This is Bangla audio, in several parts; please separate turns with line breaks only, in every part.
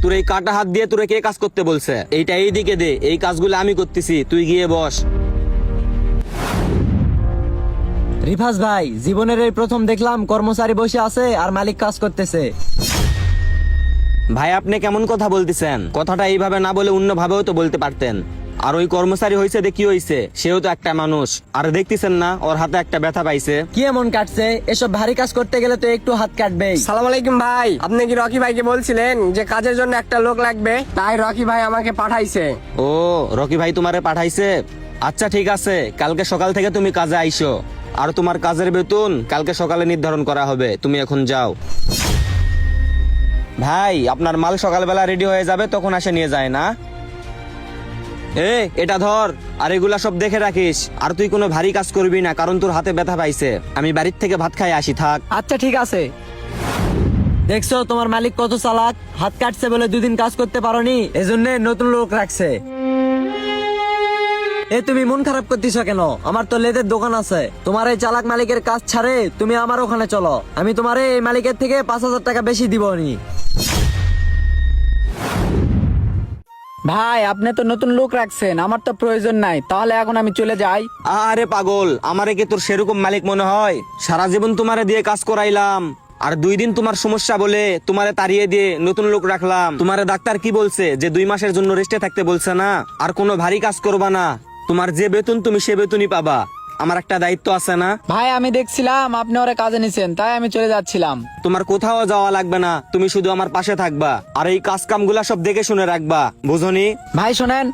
তোর এই কাটা হাত দিয়ে তোরে কে কাজ করতে বলছে? এইটা এইদিকে দে, এই কাজগুলো আমি করতেছি, তুই গিয়ে বস।
রিফাজ ভাই, জীবনের এই প্রথম দেখলাম কর্মচারী বসে আছে আর মালিক কাজ করতেছে।
ভাই আপনি কেমন কথা বলতেছেন? কথাটা এইভাবে না বলে অন্য ভাবেও তো বলতে পারতেন। আর ওই কর্মচারী হয়েছে কি হয়েছে, সেও তো একটা মানুষ। আর দেখতেছেন না ওর হাতে একটা ব্যথা পাইছে?
কি এমন কাটছে? এসব ভারী কাজ করতে গেলে তো একটু হাত কাটবেই।
সালাম আলাইকুম ভাই, আপনি কি রকি ভাইকে বলছিলেন যে কাজের জন্য একটা লোক লাগবে? তাই রকি ভাই আমাকে পাঠাইছে।
ও, রকি ভাই তোমারে পাঠাইছে? আচ্ছা ঠিক আছে, কালকে সকাল থেকে তুমি কাজে আইসো। আর তোমার কাজের বেতন কালকে সকালে নির্ধারণ করা হবে, তুমি এখন যাও। ভাই আপনার মাল সকালবেলা রেডি হয়ে যাবে, তখন এসে নিয়ে যায় না? এটা ধর, আর এগুলা সব দেখে রাখিস। আর তুই কোনো ভারী কাজ করবি না, কারণ তোর হাতে ব্যথা পাইছে। আমি বাড়ির থেকে ভাত খাই আসি, থাক।
আচ্ছা ঠিক আছে। দেখছো তোমার মালিক কত চালাক, হাত কাটছে বলে 2 দিন কাজ করতে পারোনি, এজন্য নতুন লোক রাখছে। তুমি মন খারাপ করতেছো কেন? আমার তো লেদের দোকান আছে। তোমার এই চালাক মালিকের কাজ ছাড়ে তুমি আমার ওখানে চলো, আমি তোমার এই মালিকের থেকে 5,000 টাকা বেশি দিবনি।
ভাই আপনি তো নতুন লোক রাখছেন, আমার তো প্রয়োজন নাই, তাহলে এখন আমি চলে যাই।
আরে পাগল, আমারে কি তোর সেরকম মালিক মনে হয়? সারা জীবন তোমারে দিয়ে কাজ করাইলাম, আর 2 দিন তোমার সমস্যা বলে তোমারে তাড়িয়ে দিয়ে নতুন লোক রাখলাম। তোমারে ডাক্তার কি বলছে? যে 2 মাসের জন্য রেস্টে থাকতে বলছে না? আর কোনো ভারী কাজ করবা না, তোমার যে বেতন তুমি সে বেতনই পাবা। আমার একটা দায়িত্ব আছে না?
ভাই আমি দেখছিলাম আপনি ওরা কাজে নিছেন, তাই আমি চলে যাচ্ছিলাম।
তোমার কোথাও যাওয়া লাগবে না, তুমি শুধু আমার পাশে থাকবা, আর এই কাজ কামগুলা সব দেখে শুনে রাখবা, বুঝনি?
ভাই শোনেন,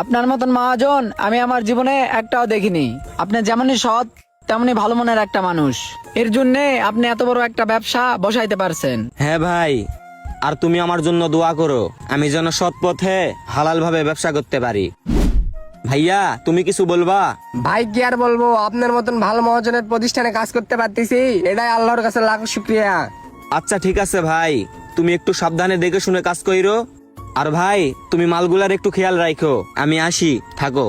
আপনার মতন মহাজন আমি আমার জীবনে একটাও দেখিনি। আপনি যেমনই সৎ তেমনি ভালো মনের একটা মানুষ, এর জন্য আপনি এত বড় একটা ব্যবসা বসাইতে পারছেন।
হ্যাঁ ভাই, আর তুমি আমার জন্য দোয়া করো, আমি যেন সৎ পথে হালাল ভাবে ব্যবসা করতে পারি। ভাইয়া তুমি কিছু বলবা?
ভাই কি আর বলবো, আপনার মতন ভালো মহাজনের প্রতিষ্ঠানে কাজ করতে পারতেছি, এটাই আল্লাহর কাছে লাখ শুকরিয়া।
আচ্ছা ঠিক আছে ভাই, তুমি একটু সাবধানে দেখে শুনে কাজ কইরো। আর ভাই তুমি মালগুলার একটু খেয়াল রাখো, আমি আসি, থাকো।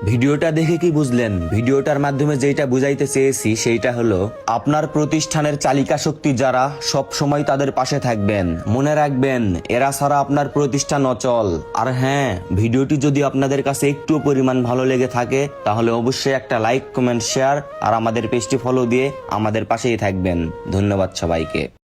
ভিডিওটা দেখে কি বুঝলেন? ভিডিওটার মাধ্যমে যেটা বুঝাইতে চেয়েছি সেইটা হলো, আপনার প্রতিষ্ঠানের চালিকা শক্তি যারা, সব সময় তাদের পাশে থাকবেন। মনে রাখবেন এরা ছাড়া আপনার প্রতিষ্ঠান অচল। আর হ্যাঁ, ভিডিওটি যদি আপনাদের কাছে একটু পরিমাণ ভালো লেগে থাকে তাহলে অবশ্যই একটা লাইক, কমেন্ট, শেয়ার আর আমাদের পেজটি ফলো দিয়ে আমাদের পাশেই থাকবেন। ধন্যবাদ সবাইকে।